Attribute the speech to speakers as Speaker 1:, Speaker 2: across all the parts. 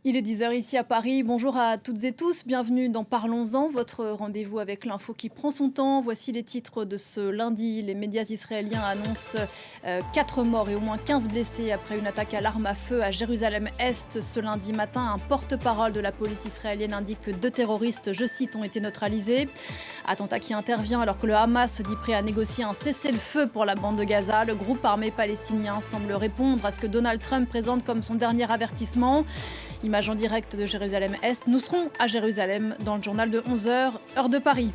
Speaker 1: Il est 10 heures ici à Paris. Bonjour à toutes et tous. Bienvenue dans Parlons-en, votre rendez-vous avec l'info qui prend son temps. Voici les titres de ce lundi. Les médias israéliens annoncent 4 morts et au moins 15 blessés après une attaque à l'arme à feu à Jérusalem-Est ce lundi matin. Un porte-parole de la police israélienne indique que 2 terroristes, je cite, ont été neutralisés. Attentat qui intervient alors que le Hamas se dit prêt à négocier un cessez-le-feu pour la bande de Gaza. Le groupe armé palestinien semble répondre à ce que Donald Trump présente comme son dernier avertissement. Image en direct de Jérusalem-Est. Nous serons à Jérusalem dans le journal de 11 heures, heure de Paris.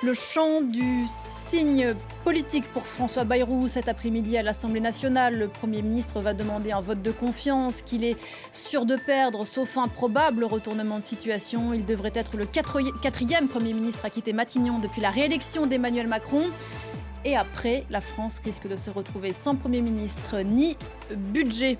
Speaker 1: Le chant du signe politique pour François Bayrou cet après-midi à l'Assemblée nationale. Le Premier ministre va demander un vote de confiance qu'il est sûr de perdre, sauf un probable retournement de situation. Il devrait être le quatrième Premier ministre à quitter Matignon depuis la réélection d'Emmanuel Macron. Et après, la France risque de se retrouver sans Premier ministre ni budget.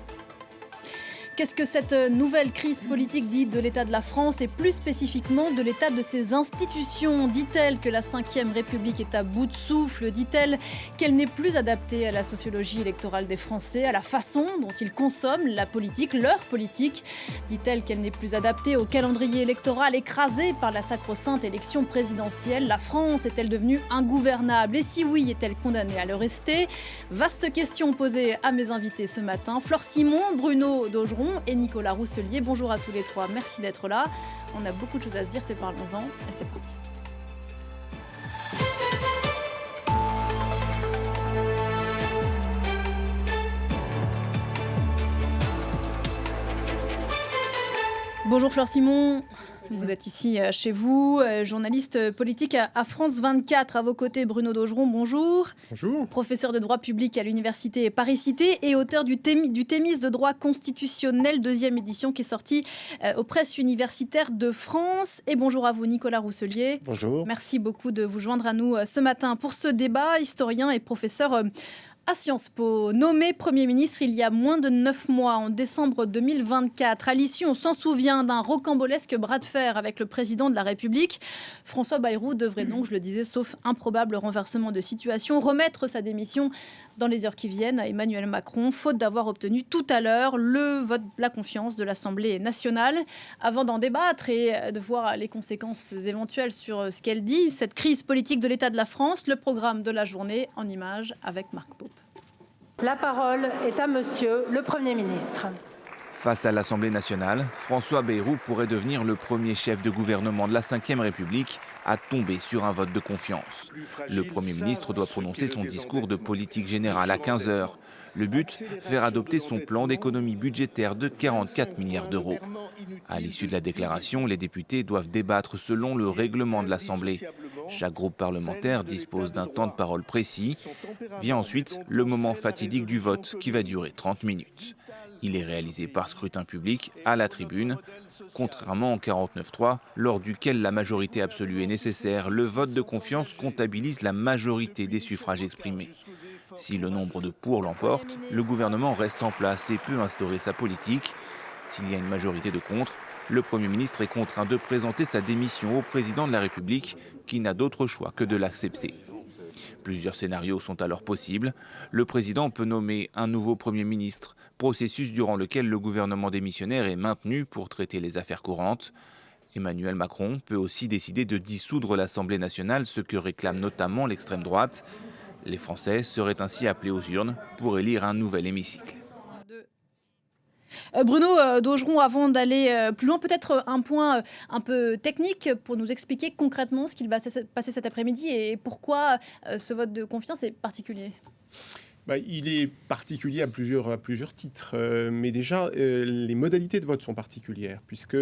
Speaker 1: Qu'est-ce que cette nouvelle crise politique dit de l'état de la France et plus spécifiquement de l'état de ses institutions? Dit-elle que la Ve République est à bout de souffle? Dit-elle qu'elle n'est plus adaptée à la sociologie électorale des Français, à la façon dont ils consomment la politique, leur politique? Dit-elle qu'elle n'est plus adaptée au calendrier électoral écrasé par la sacro-sainte élection présidentielle? La France est-elle devenue ingouvernable? Et si oui, est-elle condamnée à le rester? Vaste question posée à mes invités ce matin. Flore Simon, Bruno Daugeron et Nicolas Rousselier. Bonjour à tous les trois, merci d'être là. On a beaucoup de choses à se dire, c'est Parlons-en et c'est parti. Bonjour Flore Simon. Vous êtes ici chez vous, journaliste politique à France 24. À vos côtés, Bruno Daugeron, bonjour.
Speaker 2: Bonjour.
Speaker 1: Professeur de droit public à l'université Paris-Cité et auteur du Thémis de droit constitutionnel, 2e édition qui est sortie aux presses universitaires de France. Et bonjour à vous, Nicolas Rousselier.
Speaker 2: Bonjour.
Speaker 1: Merci beaucoup de vous joindre à nous ce matin pour ce débat. Historien et professeur à Sciences Po, nommé Premier ministre il y a moins de 9 mois, en décembre 2024. À l'issue, on s'en souvient, d'un rocambolesque bras de fer avec le président de la République. François Bayrou devrait donc, je le disais, sauf improbable renversement de situation, remettre sa démission dans les heures qui viennent à Emmanuel Macron, faute d'avoir obtenu tout à l'heure le vote de la confiance de l'Assemblée nationale. Avant d'en débattre et de voir les conséquences éventuelles sur ce qu'elle dit, cette crise politique de l'état de la France, le programme de la journée en images avec Marc Pope.
Speaker 3: La parole est à Monsieur le Premier ministre.
Speaker 4: Face à l'Assemblée nationale, François Bayrou pourrait devenir le premier chef de gouvernement de la Ve République à tomber sur un vote de confiance. Le Premier ministre doit prononcer son discours de politique générale à 15 heures. Le but, faire adopter son plan d'économie budgétaire de 44 milliards d'euros. À l'issue de la déclaration, les députés doivent débattre selon le règlement de l'Assemblée. Chaque groupe parlementaire dispose d'un temps de parole précis. Vient ensuite le moment fatidique du vote qui va durer 30 minutes. Il est réalisé par scrutin public à la tribune. Contrairement au 49.3, lors duquel la majorité absolue est nécessaire, le vote de confiance comptabilise la majorité des suffrages exprimés. Si le nombre de pour l'emporte, le gouvernement reste en place et peut instaurer sa politique. S'il y a une majorité de contre, le Premier ministre est contraint de présenter sa démission au président de la République, qui n'a d'autre choix que de l'accepter. Plusieurs scénarios sont alors possibles. Le président peut nommer un nouveau Premier ministre, processus durant lequel le gouvernement démissionnaire est maintenu pour traiter les affaires courantes. Emmanuel Macron peut aussi décider de dissoudre l'Assemblée nationale, ce que réclame notamment l'extrême droite. Les Français seraient ainsi appelés aux urnes pour élire un nouvel hémicycle.
Speaker 1: Bruno Daugeron, avant d'aller plus loin, peut-être un point un peu technique pour nous expliquer concrètement ce qu'il va se passer cet après-midi et pourquoi ce vote de confiance est particulier.
Speaker 2: Il est particulier à plusieurs titres, mais déjà, les modalités de vote sont particulières, puisque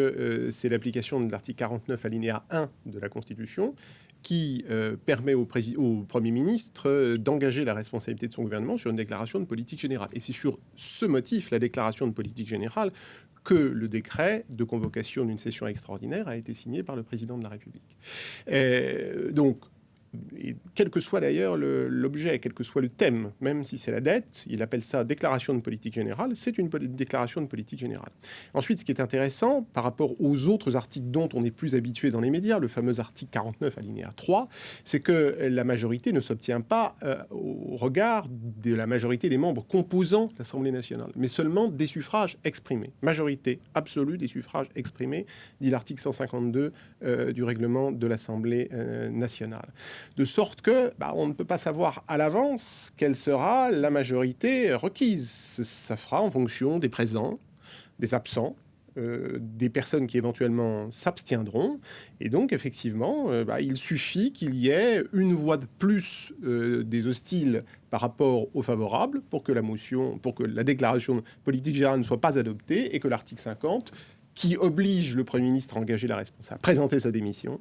Speaker 2: c'est l'application de l'article 49 alinéa 1 de la Constitution qui permet au Premier ministre d'engager la responsabilité de son gouvernement sur une déclaration de politique générale. Et c'est sur ce motif, la déclaration de politique générale, que le décret de convocation d'une session extraordinaire a été signé par le président de la République. Donc, et quel que soit d'ailleurs l'objet, quel que soit le thème, même si c'est la dette, il appelle ça déclaration de politique générale, c'est une déclaration de politique générale. Ensuite, ce qui est intéressant par rapport aux autres articles dont on est plus habitué dans les médias, le fameux article 49 alinéa 3, c'est que la majorité ne s'obtient pas au regard de la majorité des membres composant l'Assemblée nationale, mais seulement des suffrages exprimés. Majorité absolue des suffrages exprimés, dit l'article 152 du règlement de l'Assemblée nationale. De sorte que on ne peut pas savoir à l'avance quelle sera la majorité requise. Ça fera en fonction des présents, des absents, des personnes qui éventuellement s'abstiendront. Et donc, effectivement, il suffit qu'il y ait une voix de plus des hostiles par rapport aux favorables pour que la déclaration politique générale ne soit pas adoptée et que l'article 50, qui oblige le Premier ministre à engager la responsable, à présenter sa démission,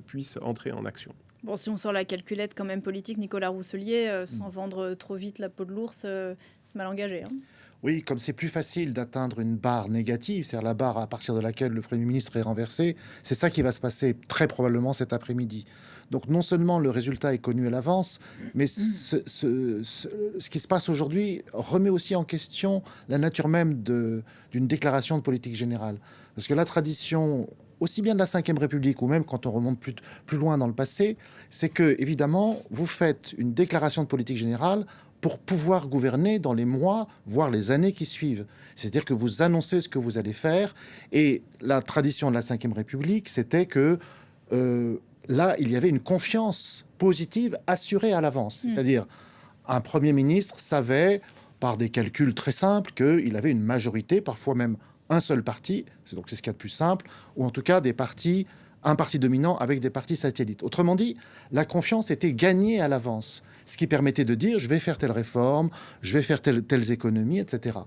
Speaker 2: puisse entrer en action.
Speaker 1: Bon, si on sort la calculette quand même politique, Nicolas Rousselier, sans vendre trop vite la peau de l'ours, c'est mal engagé.
Speaker 5: Oui, comme c'est plus facile d'atteindre une barre négative, c'est-à-dire la barre à partir de laquelle le Premier ministre est renversé, c'est ça qui va se passer très probablement cet après-midi. Donc non seulement le résultat est connu à l'avance, mais ce qui se passe aujourd'hui remet aussi en question la nature même d'une déclaration de politique générale. Parce que la tradition, aussi bien de la Ve République, ou même quand on remonte plus loin dans le passé, c'est que, évidemment, vous faites une déclaration de politique générale pour pouvoir gouverner dans les mois, voire les années qui suivent. C'est-à-dire que vous annoncez ce que vous allez faire. Et la tradition de la Ve République, c'était que là, il y avait une confiance positive assurée à l'avance. C'est-à-dire, un Premier ministre savait, par des calculs très simples, qu'il avait une majorité, parfois même un seul parti, donc c'est ce qu'il y a de plus simple, ou en tout cas un parti dominant avec des partis satellites. Autrement dit, la confiance était gagnée à l'avance, ce qui permettait de dire « je vais faire telle réforme, je vais faire telles économies, etc. »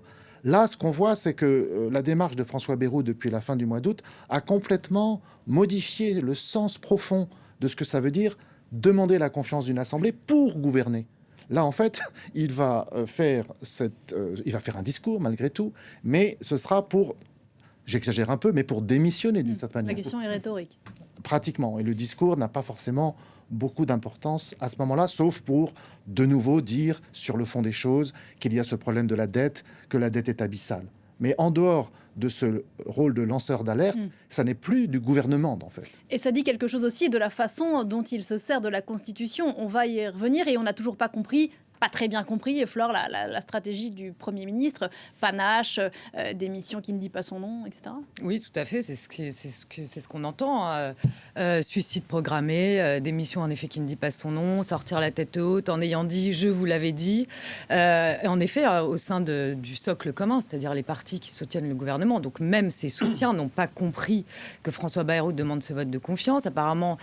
Speaker 5: Là, ce qu'on voit, c'est que la démarche de François Bayrou depuis la fin du mois d'août a complètement modifié le sens profond de ce que ça veut dire demander la confiance d'une assemblée pour gouverner. Là, en fait, il va faire un discours malgré tout, mais ce sera pour, j'exagère un peu, mais pour démissionner d'une certaine manière.
Speaker 1: La question est rhétorique.
Speaker 5: Pratiquement. Et le discours n'a pas forcément beaucoup d'importance à ce moment-là, sauf pour de nouveau dire sur le fond des choses qu'il y a ce problème de la dette, que la dette est abyssale. Mais en dehors de ce rôle de lanceur d'alerte, ça n'est plus du gouvernement, en fait.
Speaker 1: Et ça dit quelque chose aussi de la façon dont il se sert de la Constitution. On va y revenir et on n'a toujours pas très bien compris, Flore, la stratégie du Premier ministre, panache, démission qui ne dit pas son nom, etc.
Speaker 6: Oui, tout à fait, c'est ce qu'on entend. Suicide programmé, démission en effet qui ne dit pas son nom, sortir la tête haute en ayant dit « je vous l'avais dit ». En effet, au sein du socle commun, c'est-à-dire les partis qui soutiennent le gouvernement, donc même ses soutiens n'ont pas compris que François Bayrou demande ce vote de confiance. Apparemment,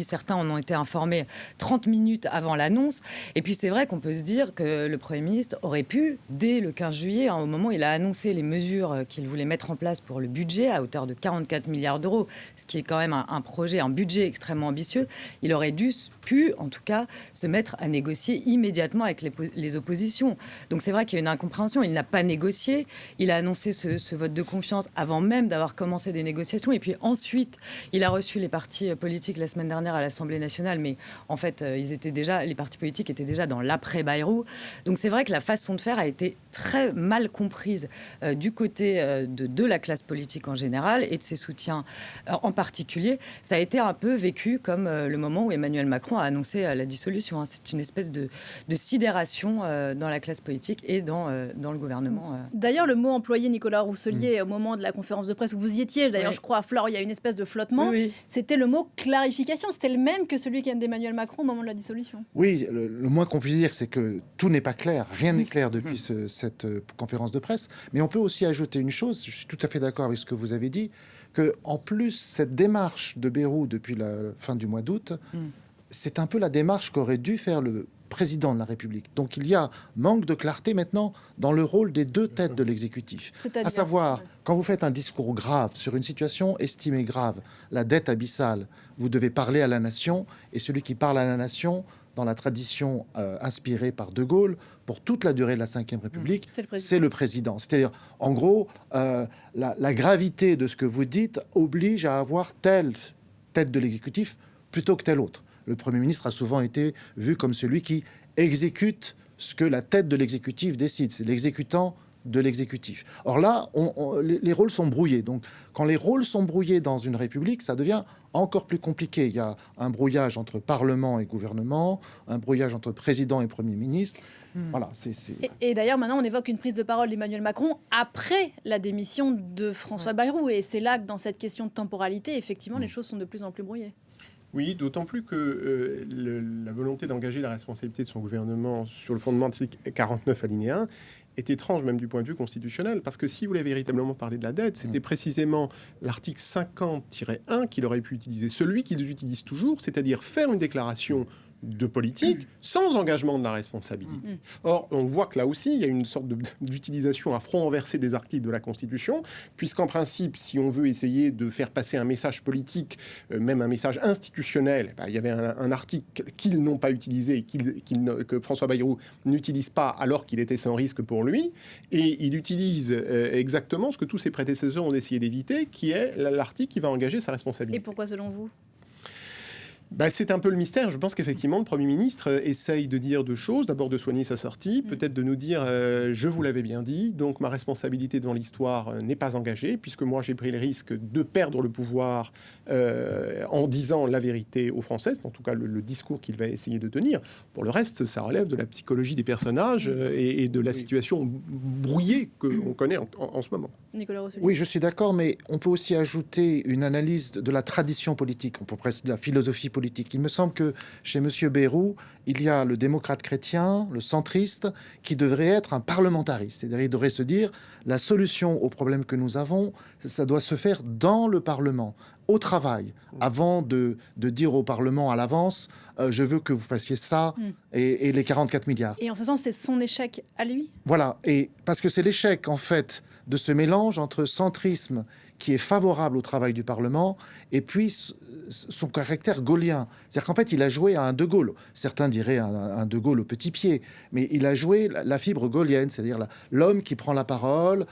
Speaker 6: certains en ont été informés 30 minutes avant l'annonce. Et puis c'est vrai qu'on peut se dire que le Premier ministre aurait pu, dès le 15 juillet, au moment où il a annoncé les mesures qu'il voulait mettre en place pour le budget à hauteur de 44 milliards d'euros, ce qui est quand même un budget extrêmement ambitieux, il aurait pu, en tout cas, se mettre à négocier immédiatement avec les oppositions. Donc c'est vrai qu'il y a une incompréhension. Il n'a pas négocié. Il a annoncé ce vote de confiance avant même d'avoir commencé des négociations. Et puis ensuite, il a reçu les partis politiques la semaine dernière à l'Assemblée nationale. Mais en fait, les partis politiques étaient déjà dans l'après-Bayrou. Donc c'est vrai que la façon de faire a été très mal comprise du côté de la classe politique en général et de ses soutiens en particulier. Ça a été un peu vécu comme le moment où Emmanuel Macron a annoncé la dissolution. C'est une espèce de sidération dans la classe politique et dans le gouvernement.
Speaker 1: D'ailleurs, le mot employé, Nicolas Rousselier, au moment de la conférence de presse où vous y étiez, d'ailleurs, je crois, à Flore, il y a une espèce de flottement. Oui. C'était le mot clarification. C'était le même que celui d'Emmanuel Macron au moment de la dissolution.
Speaker 5: Oui, le moins qu'on puisse dire, c'est que tout n'est pas clair. Rien n'est clair depuis cette conférence de presse. Mais on peut aussi ajouter une chose, je suis tout à fait d'accord avec ce que vous avez dit, qu'en plus, cette démarche de Bayrou depuis la fin du mois d'août, c'est un peu la démarche qu'aurait dû faire le président de la République. Donc il y a manque de clarté maintenant dans le rôle des deux têtes de l'exécutif. À savoir, quand vous faites un discours grave sur une situation estimée grave, la dette abyssale, vous devez parler à la nation, et celui qui parle à la nation, dans la tradition inspirée par De Gaulle, pour toute la durée de la Ve République, c'est le président. C'est-à-dire, en gros, la gravité de ce que vous dites oblige à avoir telle tête de l'exécutif plutôt que telle autre. le Premier ministre a souvent été vu comme celui qui exécute ce que la tête de l'exécutif décide. C'est l'exécutant de l'exécutif. Or là, les rôles sont brouillés. Donc, quand les rôles sont brouillés dans une république, ça devient encore plus compliqué. Il y a un brouillage entre Parlement et gouvernement, un brouillage entre président et Premier ministre. Voilà,
Speaker 1: Et d'ailleurs, maintenant, on évoque une prise de parole d'Emmanuel Macron après la démission de François Bayrou. Et c'est là que, dans cette question de temporalité, effectivement, les choses sont de plus en plus brouillées.
Speaker 2: Oui, d'autant plus que la volonté d'engager la responsabilité de son gouvernement sur le fondement de l'article 49 alinéa 1 est étrange même du point de vue constitutionnel, parce que si vous voulez véritablement parler de la dette, c'était précisément l'article 50-1 qu'il aurait pu utiliser, celui qu'ils utilisent toujours, c'est-à-dire faire une déclaration de politique sans engagement de la responsabilité. Or, on voit que là aussi, il y a une sorte d'utilisation à front renversé des articles de la Constitution, puisqu'en principe, si on veut essayer de faire passer un message politique, même un message institutionnel, il y avait un article qu'ils n'ont pas utilisé et que François Bayrou n'utilise pas alors qu'il était sans risque pour lui, et il utilise exactement ce que tous ses prédécesseurs ont essayé d'éviter, qui est l'article qui va engager sa responsabilité.
Speaker 1: Et pourquoi, selon vous ?
Speaker 2: C'est un peu le mystère. Je pense qu'effectivement, le Premier ministre essaye de dire deux choses. D'abord, de soigner sa sortie, peut-être de nous dire je vous l'avais bien dit, donc ma responsabilité devant l'histoire n'est pas engagée, puisque moi, j'ai pris le risque de perdre le pouvoir en disant la vérité aux Français, en tout cas le discours qu'il va essayer de tenir. Pour le reste, ça relève de la psychologie des personnages et de la situation brouillée qu'on connaît en ce moment.
Speaker 1: Nicolas Rosselli.
Speaker 5: Oui, je suis d'accord, mais on peut aussi ajouter une analyse de la tradition politique, on peut presque de la philosophie politique. Il me semble que chez M. Bayrou, il y a le démocrate chrétien, le centriste, qui devrait être un parlementariste. C'est-à-dire, il devrait se dire, la solution aux problèmes que nous avons, ça doit se faire dans le Parlement, au travail, avant de dire au Parlement à l'avance, je veux que vous fassiez ça et les 44 milliards.
Speaker 1: Et en ce sens, c'est son échec à lui ?
Speaker 5: Voilà, et parce que c'est l'échec, en fait, de ce mélange entre centrisme qui est favorable au travail du Parlement et puis son caractère gaullien. C'est-à-dire qu'en fait, il a joué à un De Gaulle. Certains diraient un De Gaulle au petit pied, mais il a joué la fibre gaullienne, c'est-à-dire l'homme qui prend la parole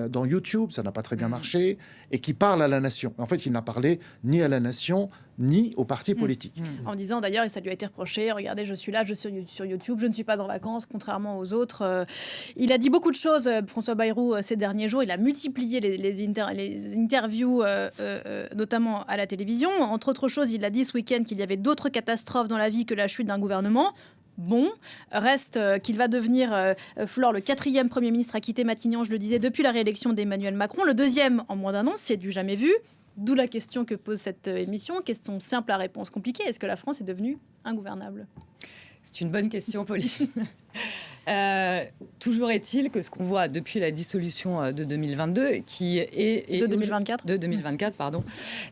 Speaker 5: dans YouTube, ça n'a pas très bien marché, et qui parle à la nation. En fait, il n'a parlé ni à la nation, ni au parti politique.
Speaker 1: En disant d'ailleurs, et ça lui a été reproché, regardez, je suis là, je suis sur YouTube, je ne suis pas en vacances, contrairement aux autres. Il a dit beaucoup de choses, François Bayrou, ces derniers jours. Il a multiplié les interviews, notamment à la télévision. Entre autres choses, il a dit ce week-end qu'il y avait d'autres catastrophes dans la vie que la chute d'un gouvernement. Bon, reste qu'il va devenir, Flore, le 4e Premier ministre à quitter Matignon, je le disais, depuis la réélection d'Emmanuel Macron. Le 2e en moins d'un an, c'est du jamais vu. D'où la question que pose cette émission. Question simple à réponse compliquée. Est-ce que la France est devenue ingouvernable ?
Speaker 6: C'est une bonne question, Pauline. Toujours est-il que ce qu'on voit depuis la dissolution de 2022, qui est
Speaker 1: de 2024,
Speaker 6: pardon,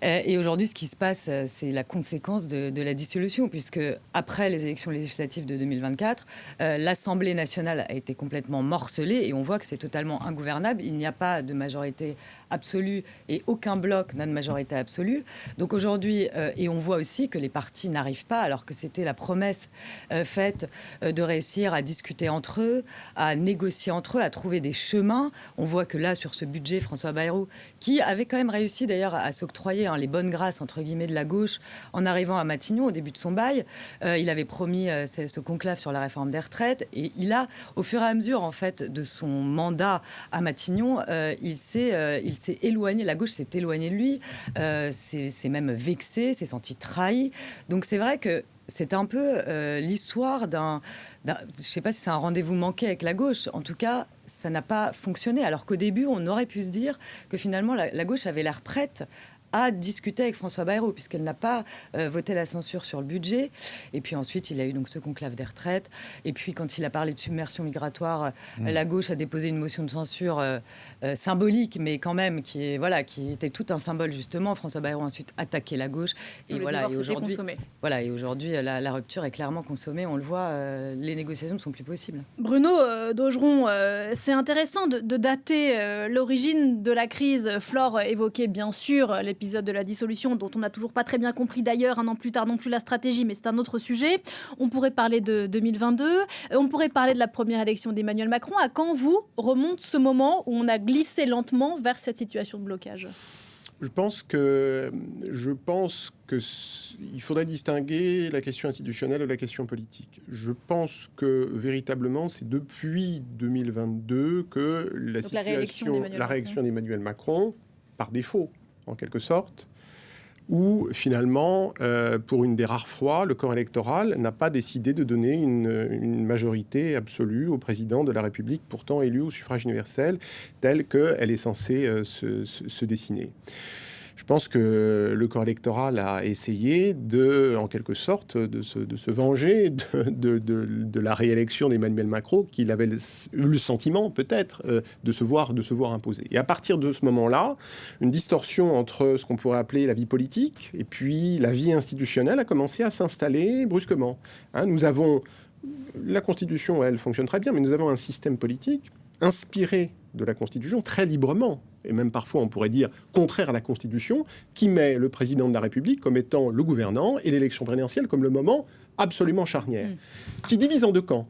Speaker 6: et aujourd'hui, ce qui se passe, c'est la conséquence de la dissolution, puisque après les élections législatives de 2024, l'Assemblée nationale a été complètement morcelée, et on voit que c'est totalement ingouvernable. Il n'y a pas de majorité absolue, et aucun bloc n'a de majorité absolue. Donc aujourd'hui, et on voit aussi que les partis n'arrivent pas, alors que c'était la promesse faite de réussir à discuter entre eux, à négocier entre eux, à trouver des chemins. On voit que là, sur ce budget, François Bayrou, qui avait quand même réussi d'ailleurs à s'octroyer les bonnes grâces, entre guillemets, de la gauche, en arrivant à Matignon au début de son bail, il avait promis ce conclave sur la réforme des retraites, et il a, au fur et à mesure, en fait, de son mandat à Matignon, il s'est éloigné, la gauche s'est éloignée de lui, s'est même vexé, s'est senti trahi. Donc c'est vrai que c'est un peu l'histoire je ne sais pas si c'est un rendez-vous manqué avec la gauche. En tout cas, ça n'a pas fonctionné. Alors qu'au début, on aurait pu se dire que finalement, la gauche avait l'air prête à discuter avec François Bayrou, puisqu'elle n'a pas voté la censure sur le budget. Et puis ensuite, il a eu donc ce conclave des retraites. Et puis, quand il a parlé de submersion migratoire, la gauche a déposé une motion de censure symbolique, mais quand même, qui était tout un symbole, justement. François Bayrou a ensuite attaqué la gauche. Et aujourd'hui, la rupture est clairement consommée. On le voit, les négociations ne sont plus possibles.
Speaker 1: Bruno Daugeron, c'est intéressant de dater l'origine de la crise. Flore évoquait bien sûr l'épisode de la dissolution, dont on n'a toujours pas très bien compris d'ailleurs un an plus tard non plus la stratégie, mais c'est un autre sujet. On pourrait parler de 2022, on pourrait parler de la première élection d'Emmanuel Macron. À quand vous remonte ce moment où on a glissé lentement vers cette situation de blocage ?
Speaker 2: Je pense que il faudrait distinguer la question institutionnelle de la question politique. Je pense que véritablement, c'est depuis 2022 que la réélection d'Emmanuel Macron, par défaut, en quelque sorte, où finalement, pour une des rares fois, le corps électoral n'a pas décidé de donner une majorité absolue au président de la République, pourtant élu au suffrage universel, telle qu'elle est censée se dessiner. Je pense que le corps électoral a essayé en quelque sorte, de se venger de la réélection d'Emmanuel Macron, qu'il avait eu le sentiment, peut-être, de se voir imposer. Et à partir de ce moment-là, une distorsion entre ce qu'on pourrait appeler la vie politique et puis la vie institutionnelle a commencé à s'installer brusquement. Nous avons... La Constitution, elle fonctionne très bien, mais nous avons un système politique inspiré de la Constitution très librement, et même parfois on pourrait dire contraire à la Constitution, qui met le président de la République comme étant le gouvernant et l'élection présidentielle comme le moment absolument charnière, qui divise en deux camps.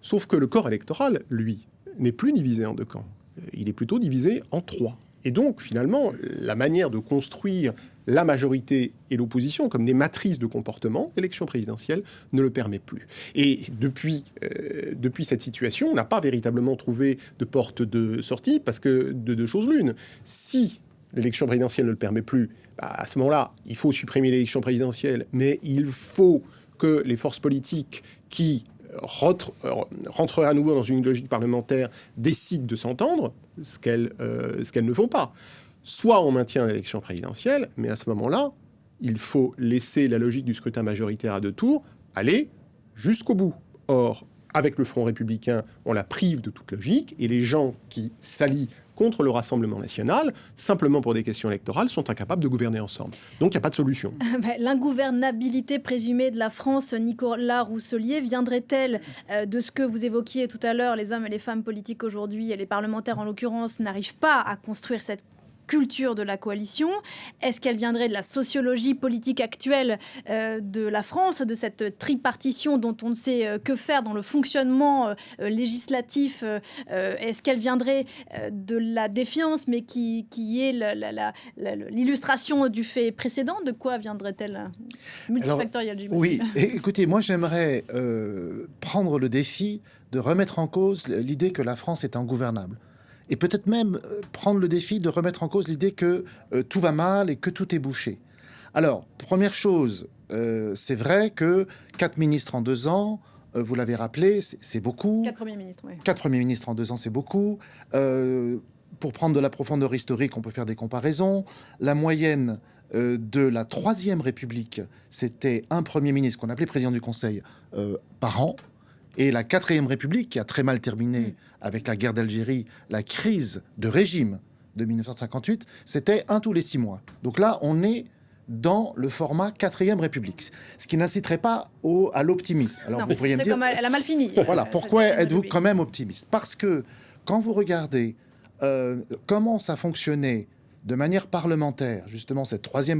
Speaker 2: Sauf que le corps électoral, lui, n'est plus divisé en deux camps. Il est plutôt divisé en trois. Et donc, finalement, la manière de construire la majorité et l'opposition comme des matrices de comportement, l'élection présidentielle ne le permet plus. Et depuis cette situation, on n'a pas véritablement trouvé de porte de sortie, parce que de deux choses l'une. Si l'élection présidentielle ne le permet plus, à ce moment-là, il faut supprimer l'élection présidentielle, mais il faut que les forces politiques qui rentreraient à nouveau dans une logique parlementaire décident de s'entendre, ce qu'elles ne font pas. Soit on maintient l'élection présidentielle, mais à ce moment-là, il faut laisser la logique du scrutin majoritaire à deux tours aller jusqu'au bout. Or, avec le Front républicain, on la prive de toute logique, et les gens qui s'allient contre le Rassemblement national, simplement pour des questions électorales, sont incapables de gouverner ensemble. Donc il n'y a pas de solution.
Speaker 1: L'ingouvernabilité présumée de la France, Nicolas Rousselier, viendrait-elle de ce que vous évoquiez tout à l'heure, les hommes et les femmes politiques aujourd'hui, et les parlementaires en l'occurrence, n'arrivent pas à construire cette culture de la coalition? Est-ce qu'elle viendrait de la sociologie politique actuelle de la France, de cette tripartition dont on ne sait que faire dans le fonctionnement législatif? Est-ce qu'elle viendrait de la défiance, mais qui est l'illustration du fait précédent? De quoi viendrait-elle? Multifactorielle, j'imagine.
Speaker 5: Oui, écoutez, moi j'aimerais prendre le défi de remettre en cause l'idée que la France est ingouvernable. Et peut-être même prendre le défi de remettre en cause l'idée que tout va mal et que tout est bouché. Alors, première chose, c'est vrai que 4 ministres en 2 ans, vous l'avez rappelé, c'est beaucoup.
Speaker 1: 4 premiers ministres, oui.
Speaker 5: 4 premiers ministres en 2 ans, c'est beaucoup. Pour prendre de la profondeur historique, on peut faire des comparaisons. La moyenne de la 3e République, c'était un Premier ministre qu'on appelait président du Conseil par an. Et la 4e République, qui a très mal terminé avec la guerre d'Algérie, la crise de régime de 1958, c'était 1 tous les 6 mois. Donc là, on est dans le format 4e République, ce qui n'inciterait pas à l'optimisme. Alors
Speaker 1: non,
Speaker 5: vous pourriez me dire,
Speaker 1: comme elle a mal fini.
Speaker 5: Voilà, pourquoi êtes-vous quand même optimiste? Parce que quand vous regardez comment ça fonctionnait de manière parlementaire, justement,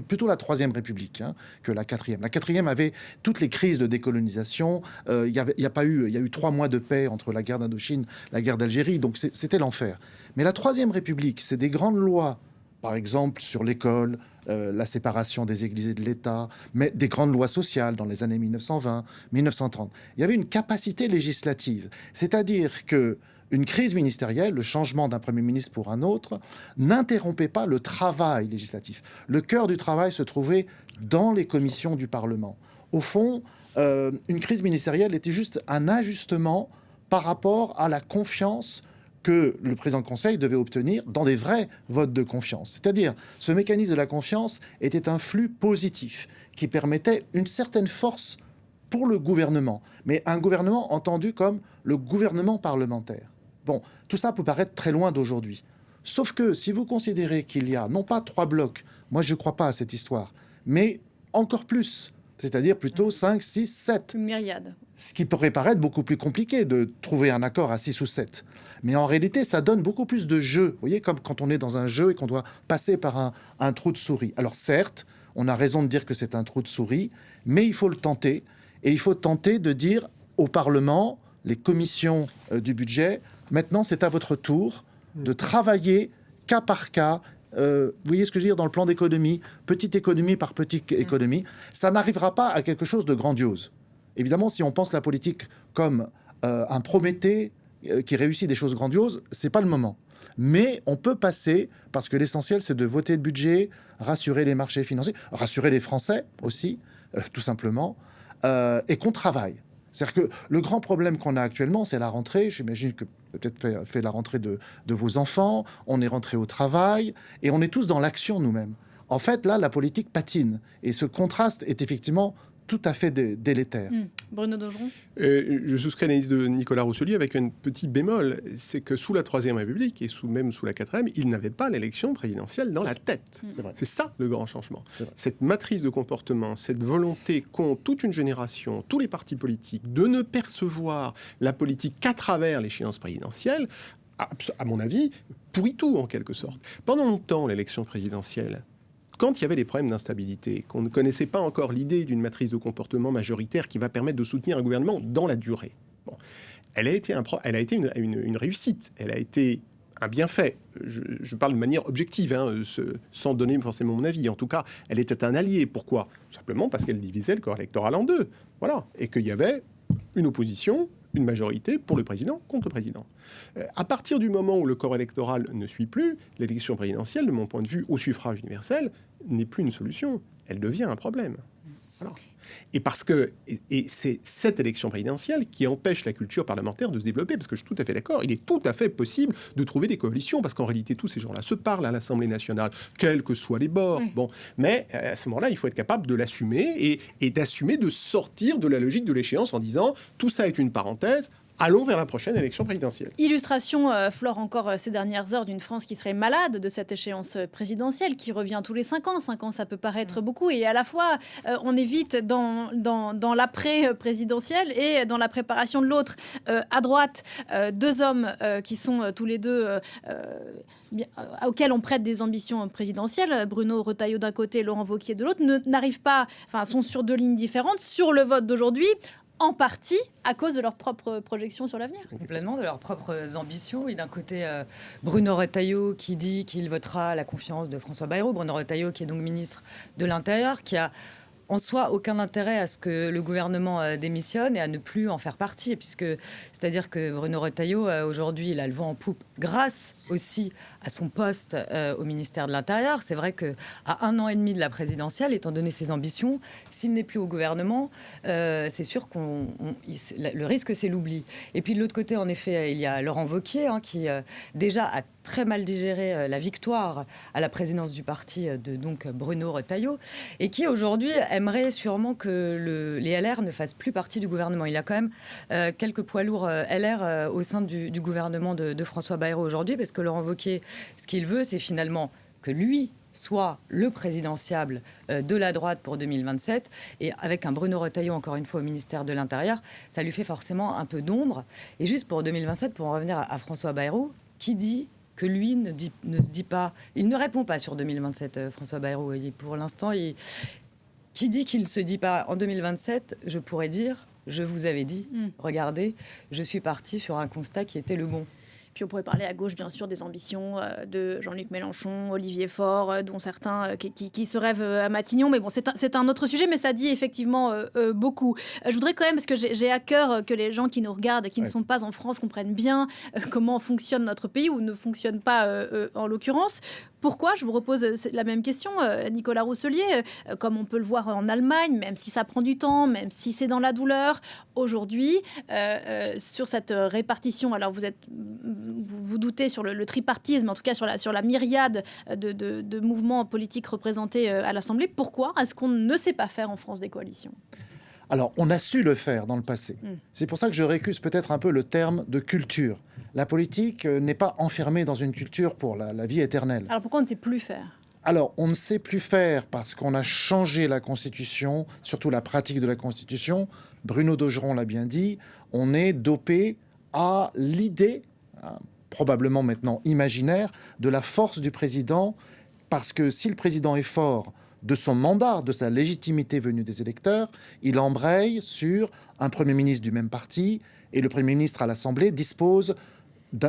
Speaker 5: plutôt la 3e République que la 4e. La 4e avait toutes les crises de décolonisation. Il y a eu 3 mois de paix entre la guerre d'Indochine, la guerre d'Algérie, donc c'était l'enfer. Mais la 3e République, c'est des grandes lois, par exemple sur l'école, la séparation des églises et de l'État, mais des grandes lois sociales dans les années 1920, 1930. Il y avait une capacité législative, c'est-à-dire que une crise ministérielle, le changement d'un Premier ministre pour un autre, n'interrompait pas le travail législatif. Le cœur du travail se trouvait dans les commissions du Parlement. Au fond, une crise ministérielle était juste un ajustement par rapport à la confiance que le président du Conseil devait obtenir dans des vrais votes de confiance. C'est-à-dire, ce mécanisme de la confiance était un flux positif qui permettait une certaine force pour le gouvernement, mais un gouvernement entendu comme le gouvernement parlementaire. Bon, tout ça peut paraître très loin d'aujourd'hui. Sauf que si vous considérez qu'il y a non pas 3 blocs, moi je ne crois pas à cette histoire, mais encore plus, c'est-à-dire plutôt 5, 6, 7.
Speaker 1: Une myriade.
Speaker 5: Ce qui pourrait paraître beaucoup plus compliqué de trouver un accord à 6 ou 7. Mais en réalité, ça donne beaucoup plus de jeu. Vous voyez, comme quand on est dans un jeu et qu'on doit passer par un trou de souris. Alors certes, on a raison de dire que c'est un trou de souris, mais il faut le tenter. Et il faut tenter de dire au Parlement, les commissions du budget, maintenant c'est à votre tour de travailler cas par cas, vous voyez ce que je veux dire, dans le plan d'économie, petite économie par petite économie, ça n'arrivera pas à quelque chose de grandiose. Évidemment, si on pense la politique comme un Prométhée qui réussit des choses grandioses, c'est pas le moment. Mais on peut passer, parce que l'essentiel, c'est de voter le budget, rassurer les marchés financiers, rassurer les Français aussi, tout simplement, et qu'on travaille. C'est-à-dire que le grand problème qu'on a actuellement, c'est la rentrée. J'imagine que peut-être fait la rentrée de vos enfants, on est rentré au travail, et on est tous dans l'action nous-mêmes. En fait, là, la politique patine. Et ce contraste est effectivement tout à fait délétère.
Speaker 1: Bruno Daugeron.
Speaker 2: Je souscris à l'analyse de Nicolas Rousselier avec un petit bémol, c'est que sous la Troisième République et même sous la Quatrième, il n'avait pas l'élection présidentielle dans la tête.
Speaker 5: C'est vrai.
Speaker 2: C'est ça le grand changement.
Speaker 5: C'est vrai.
Speaker 2: Cette matrice de comportement, cette volonté qu'ont toute une génération, tous les partis politiques, de ne percevoir la politique qu'à travers l'échéance présidentielle, à mon avis, pourrit tout en quelque sorte. Pendant longtemps, l'élection présidentielle, quand il y avait des problèmes d'instabilité, qu'on ne connaissait pas encore l'idée d'une matrice de comportement majoritaire qui va permettre de soutenir un gouvernement dans la durée, bon, elle a été une réussite, elle a été un bienfait. Je parle de manière objective, sans donner forcément mon avis. En tout cas, elle était un allié. Pourquoi ? Simplement parce qu'elle divisait le corps électoral en deux. Voilà. Et qu'il y avait une opposition, une majorité pour le président contre le président. À partir du moment où le corps électoral ne suit plus, l'élection présidentielle, de mon point de vue, au suffrage universel, n'est plus une solution. Elle devient un problème. Voilà. Et parce que c'est cette élection présidentielle qui empêche la culture parlementaire de se développer, parce que je suis tout à fait d'accord, il est tout à fait possible de trouver des coalitions, parce qu'en réalité, tous ces gens-là se parlent à l'Assemblée nationale, quels que soient les bords. Oui. Bon, mais à ce moment-là, il faut être capable de l'assumer et d'assumer de sortir de la logique de l'échéance en disant tout ça est une parenthèse. Allons vers la prochaine élection présidentielle.
Speaker 1: Illustration, Flore, encore ces dernières heures d'une France qui serait malade de cette échéance présidentielle qui revient tous les 5 ans. 5 ans, ça peut paraître beaucoup. Et à la fois, on est vite dans l'après-présidentielle et dans la préparation de l'autre. À droite, deux hommes qui sont tous les deux auxquels on prête des ambitions présidentielles. Bruno Retailleau d'un côté, Laurent Wauquiez de l'autre, n'arrivent pas, sont sur deux lignes différentes. Sur le vote d'aujourd'hui, en partie à cause de leurs propres projections sur l'avenir.
Speaker 6: Complètement, de leurs propres ambitions. Et d'un côté, Bruno Retailleau qui dit qu'il votera la confiance de François Bayrou. Bruno Retailleau qui est donc ministre de l'Intérieur, qui a en soi aucun intérêt à ce que le gouvernement démissionne et à ne plus en faire partie. C'est-à-dire que Bruno Retailleau, aujourd'hui, il a le vent en poupe grâce aussi à son poste au ministère de l'Intérieur. C'est vrai qu'à 1 an et demi de la présidentielle, étant donné ses ambitions, s'il n'est plus au gouvernement, c'est sûr le risque, c'est l'oubli. Et puis de l'autre côté, en effet, il y a Laurent Wauquiez qui déjà a très mal digéré la victoire à la présidence du parti de donc Bruno Retailleau et qui aujourd'hui aimerait sûrement que les LR ne fassent plus partie du gouvernement. Il y a quand même quelques poids lourds LR au sein du gouvernement de François Bayrou aujourd'hui, parce que Laurent Wauquiez, ce qu'il veut, c'est finalement que lui soit le présidentiable de la droite pour 2027. Et avec un Bruno Retailleau, encore une fois, au ministère de l'Intérieur, ça lui fait forcément un peu d'ombre. Et juste pour 2027, pour en revenir à François Bayrou, qui dit que lui ne se dit pas... Il ne répond pas sur 2027, François Bayrou. Pour l'instant, qui dit qu'il ne se dit pas en 2027, je pourrais dire, je vous avais dit, regardez, je suis parti sur un constat qui était le bon.
Speaker 1: Puis on pourrait parler à gauche, bien sûr, des ambitions de Jean-Luc Mélenchon, Olivier Faure, dont certains qui se rêvent à Matignon. Mais bon, c'est un autre sujet, mais ça dit effectivement beaucoup. Je voudrais quand même, parce que j'ai à cœur que les gens qui nous regardent, qui ne sont pas en France, comprennent bien comment fonctionne notre pays, ou ne fonctionne pas en l'occurrence. Pourquoi ? Je vous repose la même question, Nicolas Rousselier. Comme on peut le voir en Allemagne, même si ça prend du temps, même si c'est dans la douleur, aujourd'hui, sur cette répartition, alors vous doutez sur le tripartisme, en tout cas sur la myriade de mouvements politiques représentés à l'Assemblée, pourquoi est-ce qu'on ne sait pas faire en France des coalitions ?
Speaker 5: Alors, on a su le faire dans le passé. C'est pour ça que je récuse peut-être un peu le terme de culture. La politique n'est pas enfermée dans une culture pour la vie éternelle.
Speaker 1: Alors pourquoi on ne sait plus faire ?
Speaker 5: Alors, on ne sait plus faire parce qu'on a changé la Constitution, surtout la pratique de la Constitution. Bruno Daugeron l'a bien dit, on est dopé à l'idée, probablement maintenant imaginaire, de la force du président, parce que si le président est fort de son mandat, de sa légitimité venue des électeurs, il embraye sur un Premier ministre du même parti, et le Premier ministre à l'Assemblée dispose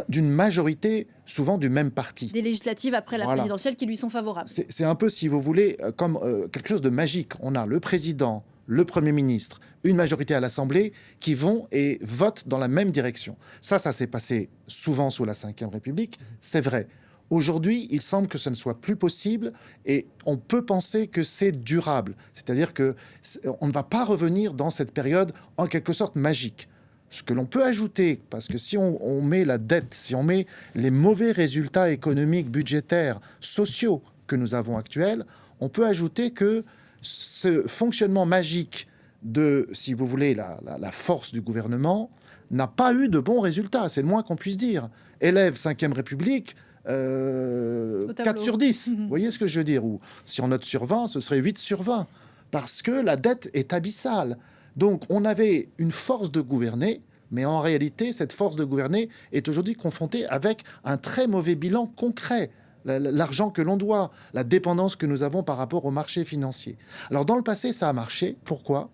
Speaker 5: d'une majorité, souvent du même parti.
Speaker 1: Des législatives après la
Speaker 5: Voilà.
Speaker 1: présidentielle qui lui sont favorables.
Speaker 5: C'est un peu, si vous voulez, comme quelque chose de magique. On a le président, le Premier ministre, une majorité à l'Assemblée qui vont et votent dans la même direction. Ça s'est passé souvent sous la Ve République, c'est vrai. Aujourd'hui, il semble que ce ne soit plus possible et on peut penser que c'est durable. C'est-à-dire qu'on ne va pas revenir dans cette période en quelque sorte magique. Ce que l'on peut ajouter, parce que si on met la dette, si on met les mauvais résultats économiques, budgétaires, sociaux que nous avons actuels, on peut ajouter que ce fonctionnement magique de, si vous voulez, la force du gouvernement n'a pas eu de bons résultats. C'est le moins qu'on puisse dire. Élève 5e République, 4 sur 10. Vous voyez ce que je veux dire? Ou si on note sur 20, ce serait 8 sur 20. Parce que la dette est abyssale. Donc, on avait une force de gouverner, mais en réalité, cette force de gouverner est aujourd'hui confrontée avec un très mauvais bilan concret. L'argent que l'on doit, la dépendance que nous avons par rapport au marché financier. Alors, dans le passé, ça a marché. Pourquoi?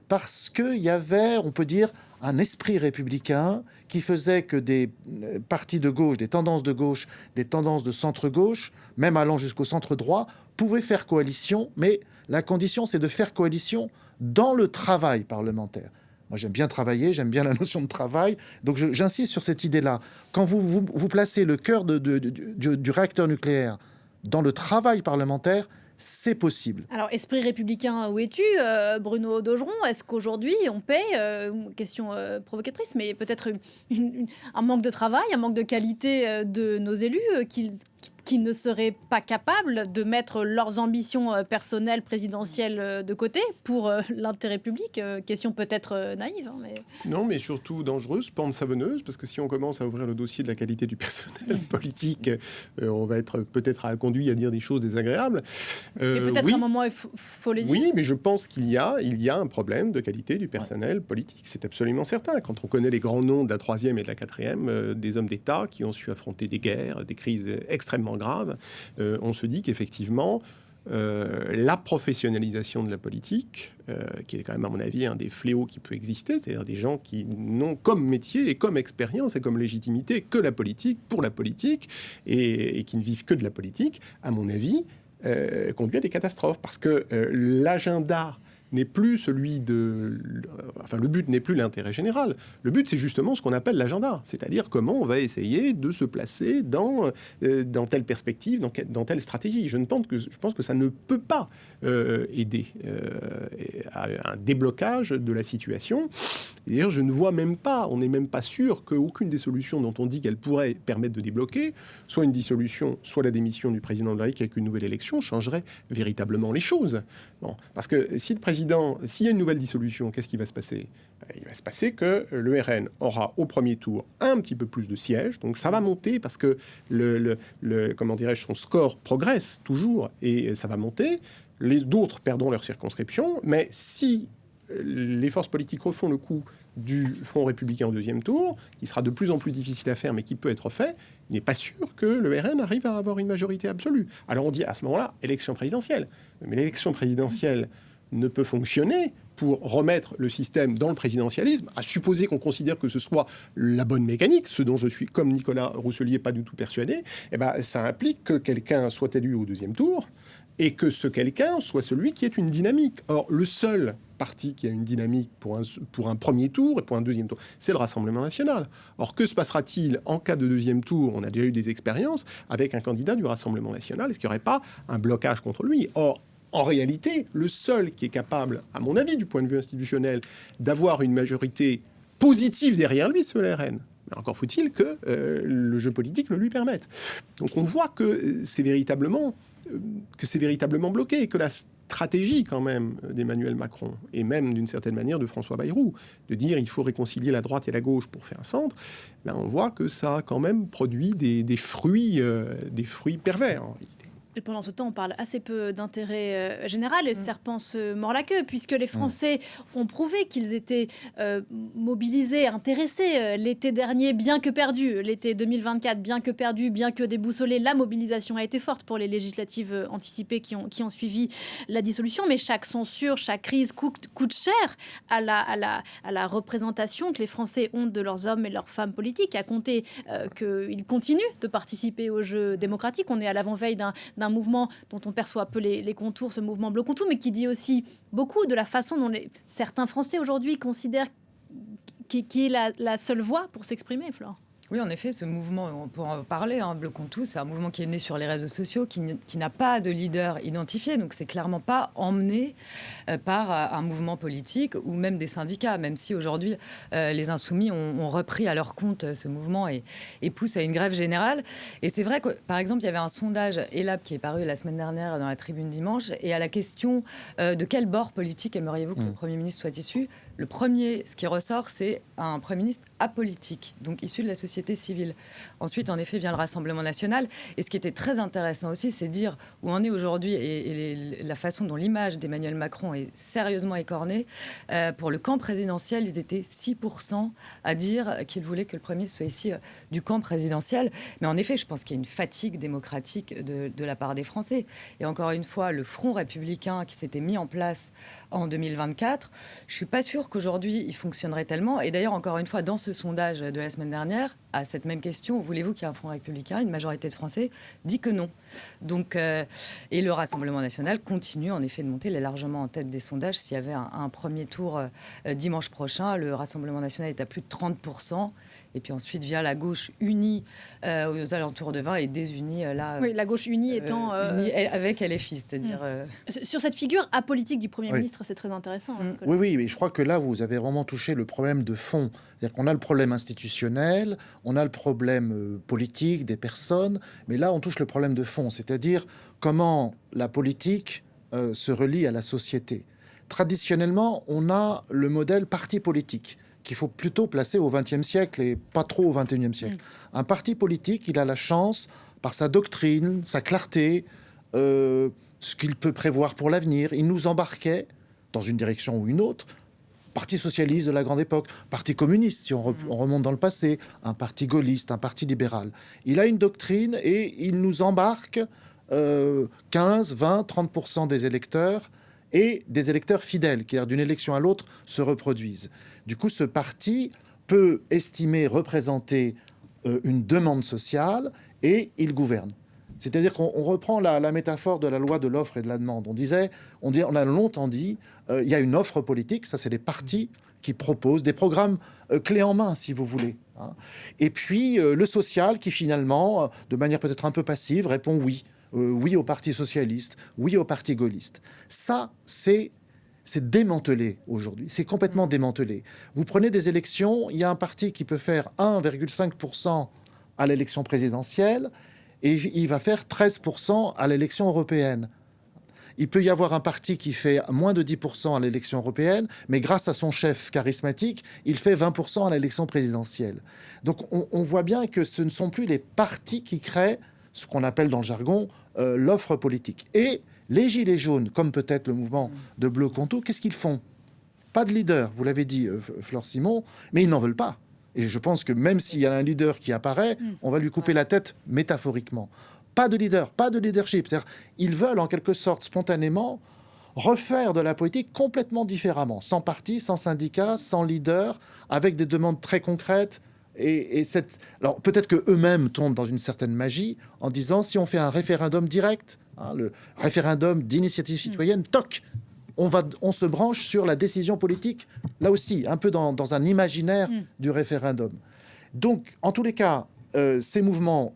Speaker 5: Parce qu'il y avait, on peut dire, un esprit républicain qui faisait que des partis de gauche, des tendances de centre-gauche, même allant jusqu'au centre-droit, pouvaient faire coalition, mais la condition, c'est de faire coalition dans le travail parlementaire. Moi, j'aime bien travailler, j'aime bien la notion de travail, donc j'insiste sur cette idée-là. Quand vous placez le cœur du réacteur nucléaire dans le travail parlementaire, c'est possible.
Speaker 1: Alors, esprit républicain, où es-tu, Bruno Daugeron? Est-ce qu'aujourd'hui, on paie, question provocatrice, mais peut-être un manque de travail, un manque de qualité de nos élus qui ne seraient pas capables de mettre leurs ambitions personnelles, présidentielles de côté pour l'intérêt public? Question peut-être naïve. Mais...
Speaker 2: Non, mais surtout dangereuse, pente savonneuse, parce que si on commence à ouvrir le dossier de la qualité du personnel politique, on va être peut-être conduit à dire des choses désagréables.
Speaker 1: Et peut-être
Speaker 2: oui,
Speaker 1: à un moment, il faut les dire.
Speaker 2: Oui, mais je pense qu'il y a un problème de qualité du personnel politique. C'est absolument certain. Quand on connaît les grands noms de la 3e et de la 4e, des hommes d'État qui ont su affronter des guerres, des crises extrêmement graves, on se dit qu'effectivement, la professionnalisation de la politique, qui est quand même à mon avis un des fléaux qui peut exister, c'est-à-dire des gens qui n'ont comme métier et comme expérience et comme légitimité que la politique, pour la politique, et qui ne vivent que de la politique, à mon avis, conduit à des catastrophes, parce que l'agenda n'est plus celui de... Enfin, le but n'est plus l'intérêt général. Le but, c'est justement ce qu'on appelle l'agenda, c'est-à-dire comment on va essayer de se placer dans telle perspective, dans telle stratégie. Je pense que ça ne peut pas aider à un déblocage de la situation. D'ailleurs, je ne vois même pas, on n'est même pas sûr qu'aucune des solutions dont on dit qu'elle pourrait permettre de débloquer, soit une dissolution, soit la démission du président de la République avec une nouvelle élection, changerait véritablement les choses. Bon, parce que s'il y a une nouvelle dissolution, qu'est-ce qui va se passer? Il va se passer que le RN aura au premier tour un petit peu plus de sièges, donc ça va monter parce que comment dirais-je, son score progresse toujours et ça va monter. D'autres perdront leur circonscription, mais si les forces politiques refont le coup du Front républicain au deuxième tour, qui sera de plus en plus difficile à faire, mais qui peut être fait, il n'est pas sûr que le RN arrive à avoir une majorité absolue. Alors on dit à ce moment-là, élection présidentielle. Mais l'élection présidentielle ne peut fonctionner pour remettre le système dans le présidentialisme, à supposer qu'on considère que ce soit la bonne mécanique, ce dont je suis, comme Nicolas Rousselier, pas du tout persuadé, ça implique que quelqu'un soit élu au deuxième tour, et que ce quelqu'un soit celui qui ait une dynamique. Or, le seul parti qui a une dynamique pour un premier tour et pour un deuxième tour, c'est le Rassemblement national. Or, que se passera-t-il en cas de deuxième tour? On a déjà eu des expériences avec un candidat du Rassemblement national. Est-ce qu'il n'y aurait pas un blocage contre lui? Or, en réalité, le seul qui est capable, à mon avis, du point de vue institutionnel, d'avoir une majorité positive derrière lui, c'est le RN. Mais encore faut-il que le jeu politique le lui permette. Donc on voit que c'est véritablement bloqué, et que la stratégie quand même d'Emmanuel Macron, et même d'une certaine manière de François Bayrou, de dire il faut réconcilier la droite et la gauche pour faire un centre, on voit que ça a quand même produit des fruits pervers en réalité.
Speaker 1: Et pendant ce temps, on parle assez peu d'intérêt général et le serpent se mord la queue, puisque les Français ont prouvé qu'ils étaient mobilisés, intéressés l'été dernier, bien que perdu. L'été 2024, bien que perdu, bien que déboussolé, la mobilisation a été forte pour les législatives anticipées qui ont suivi la dissolution. Mais chaque censure, chaque crise coûte cher à la représentation que les Français ont de leurs hommes et leurs femmes politiques, à compter qu'ils continuent de participer au jeu démocratique. On est à l'avant-veille d'un mouvement dont on perçoit peu les contours, ce mouvement Bloc contre tout, mais qui dit aussi beaucoup de la façon dont certains Français aujourd'hui considèrent qui est la seule voie pour s'exprimer, Flore.
Speaker 6: Oui, en effet, ce mouvement, on peut en parler, Bloc contre tout, c'est un mouvement qui est né sur les réseaux sociaux, qui n'a pas de leader identifié, donc c'est clairement pas emmené par un mouvement politique ou même des syndicats, même si aujourd'hui les Insoumis ont repris à leur compte ce mouvement et poussent à une grève générale. Et c'est vrai que, par exemple, il y avait un sondage ELAB qui est paru la semaine dernière dans la Tribune dimanche, et à la question de quel bord politique aimeriez-vous que le Premier ministre soit issu, le premier, ce qui ressort, c'est un Premier ministre apolitique, donc issu de la société civile. Ensuite, en effet, vient le Rassemblement national. Et ce qui était très intéressant aussi, c'est dire où on est aujourd'hui et la façon dont l'image d'Emmanuel Macron est sérieusement écornée. Pour le camp présidentiel, ils étaient 6% à dire qu'ils voulaient que le Premier ministre soit ici du camp présidentiel. Mais en effet, je pense qu'il y a une fatigue démocratique de la part des Français. Et encore une fois, le Front républicain qui s'était mis en place en 2024, je ne suis pas sûre qu'aujourd'hui, il fonctionnerait tellement. Et d'ailleurs, encore une fois, dans ce sondage de la semaine dernière, à cette même question, voulez-vous qu'il y ait un Front républicain ? Une majorité de Français dit que non. Donc, et le Rassemblement national continue en effet de monter. Il est largement en tête des sondages. S'il y avait un premier tour dimanche prochain, le Rassemblement national est à plus de 30%. Et puis ensuite vient la gauche unie aux alentours de 20 et désunie là.
Speaker 1: Oui, la gauche unie étant
Speaker 6: unie avec LFI, c'est-à-dire.
Speaker 1: Sur cette figure apolitique du Premier ministre, c'est très intéressant.
Speaker 5: Oui, mais je crois que là, vous avez vraiment touché le problème de fond. C'est-à-dire qu'on a le problème institutionnel, on a le problème politique des personnes, mais là, on touche le problème de fond, c'est-à-dire comment la politique se relie à la société. Traditionnellement, on a le modèle parti politique qu'il faut plutôt placer au XXe siècle et pas trop au XXIe siècle. Un parti politique, il a la chance, par sa doctrine, sa clarté, ce qu'il peut prévoir pour l'avenir, il nous embarquait dans une direction ou une autre. Parti socialiste de la grande époque, parti communiste, si on remonte dans le passé, un parti gaulliste, un parti libéral. Il a une doctrine et il nous embarque 15, 20, 30% des électeurs et des électeurs fidèles, qui, d'une élection à l'autre, se reproduisent. Du coup, ce parti peut estimer représenter une demande sociale et il gouverne. C'est-à-dire qu'on reprend la métaphore de la loi de l'offre et de la demande. On a longtemps dit, il y a une offre politique, ça c'est les partis qui proposent des programmes clés en main, si vous voulez. Et puis le social qui finalement, de manière peut-être un peu passive, répond oui. Oui au Parti socialiste, oui au Parti gaulliste. Ça, c'est démantelé aujourd'hui. C'est complètement démantelé. Vous prenez des élections, il y a un parti qui peut faire 1,5% à l'élection présidentielle et il va faire 13% à l'élection européenne. Il peut y avoir un parti qui fait moins de 10% à l'élection européenne, mais grâce à son chef charismatique, il fait 20% à l'élection présidentielle. Donc on voit bien que ce ne sont plus les partis qui créent ce qu'on appelle dans le jargon l'offre politique. Et les Gilets jaunes, comme peut-être le mouvement de Bloc contre tout, qu'est-ce qu'ils font ? Pas de leader, vous l'avez dit, Flore Simon, mais ils n'en veulent pas. Et je pense que même s'il y a un leader qui apparaît, on va lui couper la tête métaphoriquement. Pas de leader, pas de leadership. C'est-à-dire, ils veulent en quelque sorte spontanément refaire de la politique complètement différemment, sans parti, sans syndicat, sans leader, avec des demandes très concrètes. Alors peut-être que eux-mêmes tombent dans une certaine magie en disant si on fait un référendum direct, le référendum d'initiative citoyenne, toc, on se branche sur la décision politique, là aussi, un peu dans un imaginaire du référendum. Donc, en tous les cas, ces mouvements,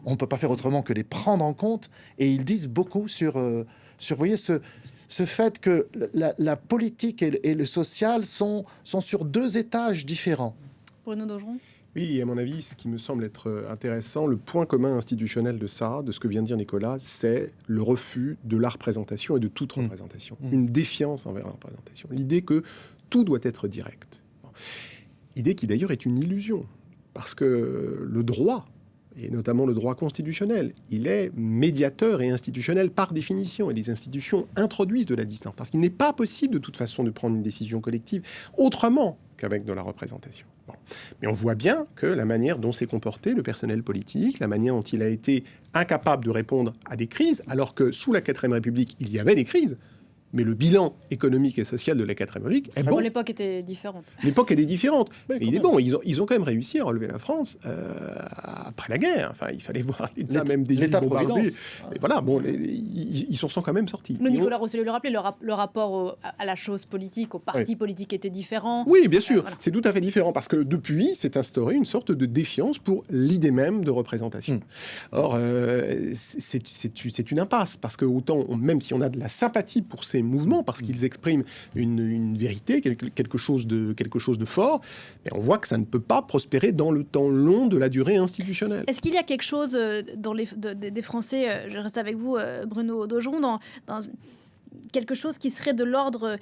Speaker 5: on ne peut pas faire autrement que les prendre en compte, et ils disent beaucoup sur vous voyez, ce fait que la politique et le social sont sur deux étages différents.
Speaker 1: Bruno Daugeron ?
Speaker 2: Oui, à mon avis, ce qui me semble être intéressant, le point commun institutionnel de ça, de ce que vient de dire Nicolas, c'est le refus de la représentation et de toute représentation. Une défiance envers la représentation. L'idée que tout doit être direct. Idée qui d'ailleurs est une illusion, parce que le droit et notamment le droit constitutionnel, il est médiateur et institutionnel par définition. Et les institutions introduisent de la distance. Parce qu'il n'est pas possible de toute façon de prendre une décision collective autrement qu'avec de la représentation. Bon. Mais on voit bien que la manière dont s'est comporté le personnel politique, la manière dont il a été incapable de répondre à des crises, alors que sous la 4ème République, il y avait des crises, mais le bilan économique et social de la 4ème République est bon.
Speaker 1: L'époque était différente.
Speaker 2: L'époque était différente. Mais il est bon. Ils ont quand même réussi à relever la France après la guerre. Enfin, il fallait voir l'État même des villes bombardées. Et voilà, bon, ils s'en sont quand même sortis.
Speaker 1: Le Nicolas Rossellier le rappelait, le rapport à la chose politique, au parti politique était différent.
Speaker 2: Oui, bien sûr. Voilà. C'est tout à fait différent parce que depuis, s'est instaurée une sorte de défiance pour l'idée même de représentation. Or, c'est une impasse parce que autant, même si on a de la sympathie pour ces mouvements parce qu'ils expriment une vérité, quelque chose de fort, mais on voit que ça ne peut pas prospérer dans le temps long de la durée institutionnelle.
Speaker 1: Est-ce qu'il y a quelque chose dans des Français, je reste avec vous, Bruno Daugeron, dans quelque chose qui serait de l'ordre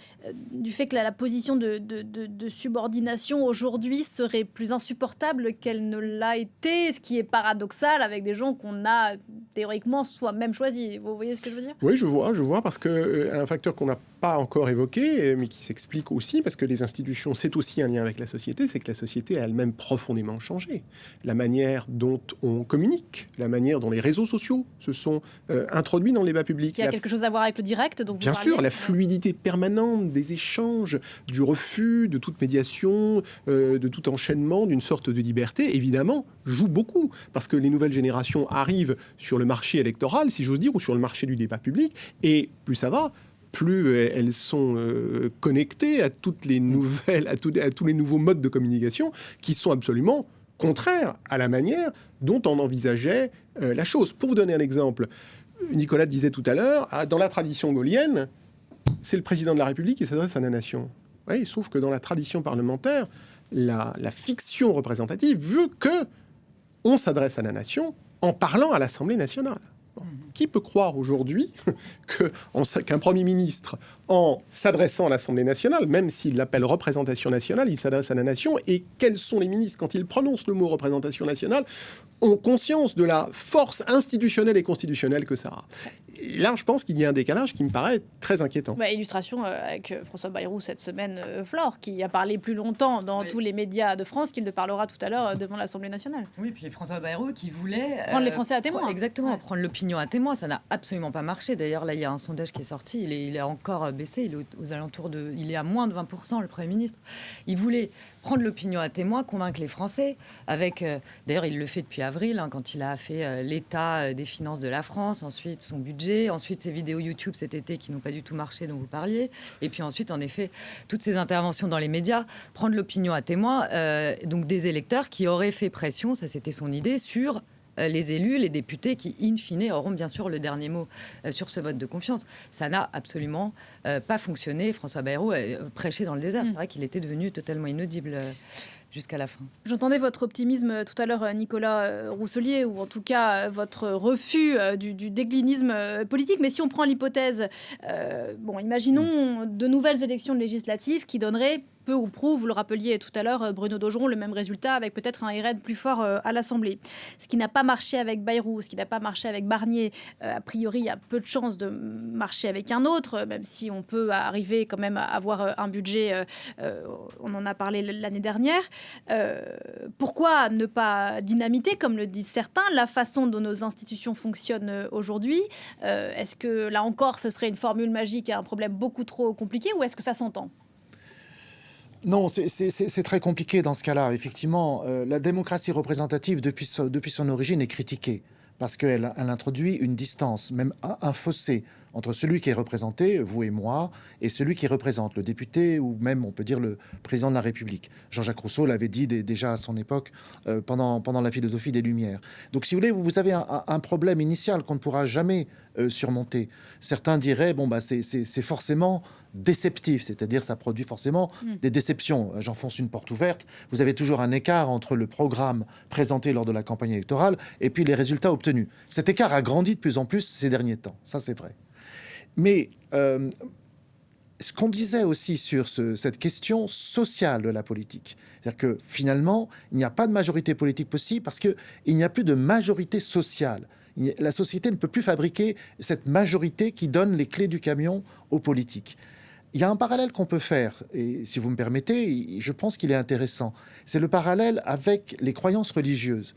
Speaker 1: du fait que la position de subordination aujourd'hui serait plus insupportable qu'elle ne l'a été, ce qui est paradoxal avec des gens qu'on a théoriquement soi-même choisis. Vous voyez ce que je veux dire ?
Speaker 2: Oui, je vois, parce qu'un facteur qu'on n'a pas encore évoqué, mais qui s'explique aussi, parce que les institutions, c'est aussi un lien avec la société, c'est que la société a elle-même profondément changé. La manière dont on communique, la manière dont les réseaux sociaux se sont introduits dans le débat public.
Speaker 1: Il y a quelque chose à voir avec le direct, donc
Speaker 2: bien sûr, la fluidité permanente des échanges, du refus de toute médiation, de tout enchaînement, d'une sorte de liberté, évidemment, joue beaucoup. Parce que les nouvelles générations arrivent sur le marché électoral, si j'ose dire, ou sur le marché du débat public, et plus ça va, plus elles sont connectées à toutes les nouvelles, à tous les nouveaux modes de communication qui sont absolument contraires à la manière dont on envisageait la chose. Pour vous donner un exemple, Nicolas disait tout à l'heure, dans la tradition gaulienne, c'est le président de la République qui s'adresse à la nation. Oui, sauf que dans la tradition parlementaire, la fiction représentative veut que on s'adresse à la nation en parlant à l'Assemblée nationale. Bon. Qui peut croire aujourd'hui qu'un Premier ministre, en s'adressant à l'Assemblée nationale, même s'il l'appelle représentation nationale, il s'adresse à la nation, et quels sont les ministres, quand ils prononcent le mot représentation nationale, ont conscience de la force institutionnelle et constitutionnelle que ça a. Et là, je pense qu'il y a un décalage qui me paraît très inquiétant.
Speaker 1: Illustration avec François Bayrou cette semaine, Flore, qui a parlé plus longtemps dans tous les médias de France qu'il ne parlera tout à l'heure devant l'Assemblée nationale.
Speaker 6: Oui, puis François Bayrou qui voulait...
Speaker 1: prendre les Français à témoin.
Speaker 6: Exactement, prendre l'opinion à témoin. Ça n'a absolument pas marché. D'ailleurs, là, il y a un sondage qui est sorti. Il est encore baissé. Il est aux alentours de... Il est à moins de 20%, le Premier ministre. Il voulait prendre l'opinion à témoin, convaincre les Français. Avec, d'ailleurs, il le fait depuis avril, quand il a fait l'état des finances de la France, ensuite son budget, ensuite ses vidéos YouTube cet été qui n'ont pas du tout marché, dont vous parliez, et puis ensuite, en effet, toutes ces interventions dans les médias, prendre l'opinion à témoin, donc des électeurs qui auraient fait pression, ça c'était son idée, sur les élus, les députés qui, in fine, auront bien sûr le dernier mot sur ce vote de confiance. Ça n'a absolument pas fonctionné. François Bayrou prêchait dans le désert. C'est vrai qu'il était devenu totalement inaudible jusqu'à la fin.
Speaker 1: J'entendais votre optimisme tout à l'heure, Nicolas Rossellier, ou en tout cas votre refus du déclinisme politique. Mais si on prend l'hypothèse, imaginons de nouvelles élections législatives qui donneraient peu ou prou, vous le rappeliez tout à l'heure, Bruno Daugeron, le même résultat avec peut-être un RN plus fort à l'Assemblée. Ce qui n'a pas marché avec Bayrou, ce qui n'a pas marché avec Barnier, a priori, il y a peu de chances de marcher avec un autre, même si on peut arriver quand même à avoir un budget, on en a parlé l'année dernière. Pourquoi ne pas dynamiter, comme le disent certains, la façon dont nos institutions fonctionnent aujourd'hui ? Est-ce que, là encore, ce serait une formule magique à un problème beaucoup trop compliqué, ou est-ce que ça s'entend ?
Speaker 5: Non, c'est très compliqué dans ce cas-là. Effectivement, la démocratie représentative, depuis son origine, est critiquée parce qu'elle introduit une distance, même un fossé entre celui qui est représenté, vous et moi, et celui qui représente le député ou même, on peut dire, le président de la République. Jean-Jacques Rousseau l'avait dit déjà à son époque, pendant la philosophie des Lumières. Donc, si vous voulez, vous avez un problème initial qu'on ne pourra jamais surmonter. Certains diraient, c'est forcément déceptif, c'est-à-dire ça produit forcément des déceptions. J'enfonce une porte ouverte. Vous avez toujours un écart entre le programme présenté lors de la campagne électorale et puis les résultats obtenus. Cet écart a grandi de plus en plus ces derniers temps. Ça, c'est vrai. Mais ce qu'on disait aussi sur cette question sociale de la politique. C'est-à-dire que finalement, il n'y a pas de majorité politique possible parce qu'il n'y a plus de majorité sociale. La société ne peut plus fabriquer cette majorité qui donne les clés du camion aux politiques. Il y a un parallèle qu'on peut faire, et si vous me permettez, je pense qu'il est intéressant. C'est le parallèle avec les croyances religieuses.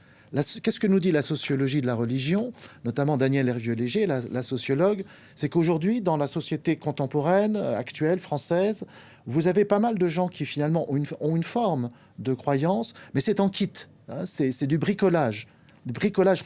Speaker 5: Qu'est-ce que nous dit la sociologie de la religion, notamment Daniel Hervieux-Léger, la sociologue, c'est qu'aujourd'hui, dans la société contemporaine, actuelle, française, vous avez pas mal de gens qui finalement ont une forme de croyance, mais c'est en kit, hein, c'est du bricolage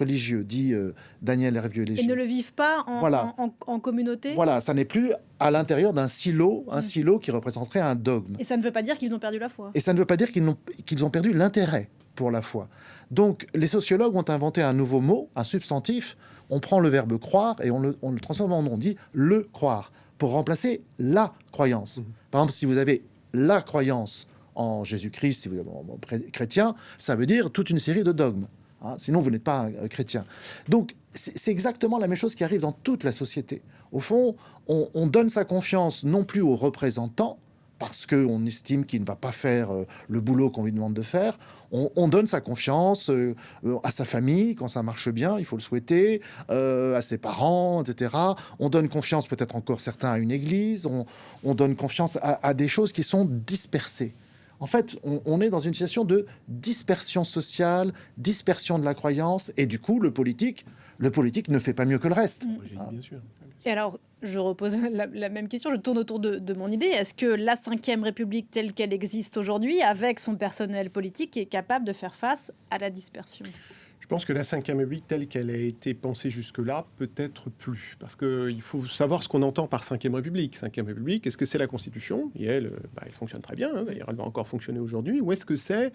Speaker 5: religieux, dit Daniel Hervieux-Léger.
Speaker 1: Et ne le vivent pas en communauté.
Speaker 5: Voilà, ça n'est plus à l'intérieur d'un silo, silo qui représenterait un dogme.
Speaker 1: Et ça ne veut pas dire qu'ils ont perdu la foi.
Speaker 5: Et ça ne veut pas dire qu'ils ont perdu l'intérêt pour la foi. Donc, les sociologues ont inventé un nouveau mot, un substantif. On prend le verbe croire et on le transforme en nom. On dit le croire pour remplacer la croyance. Par exemple, si vous avez la croyance en Jésus-Christ, si vous êtes chrétien, ça veut dire toute une série de dogmes. Hein, sinon, vous n'êtes pas un chrétien. Donc, c'est exactement la même chose qui arrive dans toute la société. Au fond, on donne sa confiance non plus aux représentants, parce qu'on estime qu'il ne va pas faire le boulot qu'on lui demande de faire. On donne sa confiance à sa famille, quand ça marche bien, il faut le souhaiter, à ses parents, etc. On donne confiance peut-être encore certains à une église, on donne confiance à des choses qui sont dispersées. En fait, on est dans une situation de dispersion sociale, dispersion de la croyance, et du coup, le politique ne fait pas mieux que le reste.
Speaker 2: Bien sûr.
Speaker 1: Et alors, je repose la même question, je tourne autour de mon idée. Est-ce que la Ve République telle qu'elle existe aujourd'hui, avec son personnel politique, est capable de faire face à la dispersion ?
Speaker 2: Je pense que la Ve République, telle qu'elle a été pensée jusque-là, peut-être plus. Parce qu'il faut savoir ce qu'on entend par Ve République. Ve République, est-ce que c'est la Constitution ? Et elle fonctionne très bien, hein, d'ailleurs, elle va encore fonctionner aujourd'hui. Ou est-ce que c'est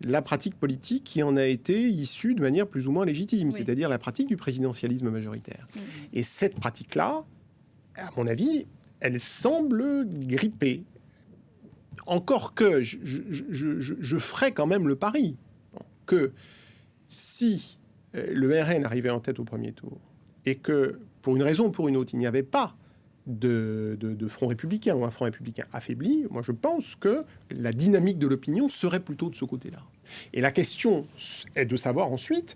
Speaker 2: la pratique politique qui en a été issue de manière plus ou moins légitime,
Speaker 1: oui.
Speaker 2: C'est-à-dire la pratique du présidentialisme majoritaire. Et cette pratique-là, à mon avis, elle semble gripper. Encore que je ferais quand même le pari que si le RN arrivait en tête au premier tour et que, pour une raison ou pour une autre, il n'y avait pas de front républicain ou un front républicain affaibli, moi je pense que la dynamique de l'opinion serait plutôt de ce côté-là. Et la question est de savoir ensuite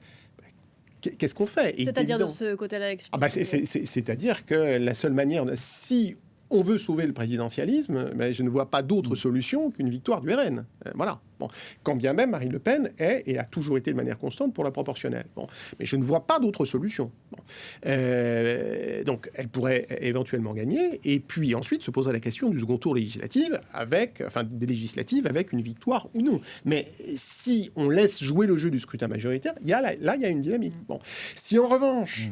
Speaker 2: qu'est-ce qu'on fait.
Speaker 1: C'est-à-dire de ce côté-là.
Speaker 2: C'est-à-dire que la seule manière, si on veut sauver le présidentialisme, mais je ne vois pas d'autre solution qu'une victoire du RN. Voilà. Bon. Quand bien même Marine Le Pen est et a toujours été de manière constante pour la proportionnelle. Bon. Mais je ne vois pas d'autre solution. Bon. Donc, elle pourrait éventuellement gagner. Et puis ensuite se poserait la question du second tour législatif des législatives avec une victoire ou non. Mais si on laisse jouer le jeu du scrutin majoritaire, il y a une dynamique. Bon. Si en revanche...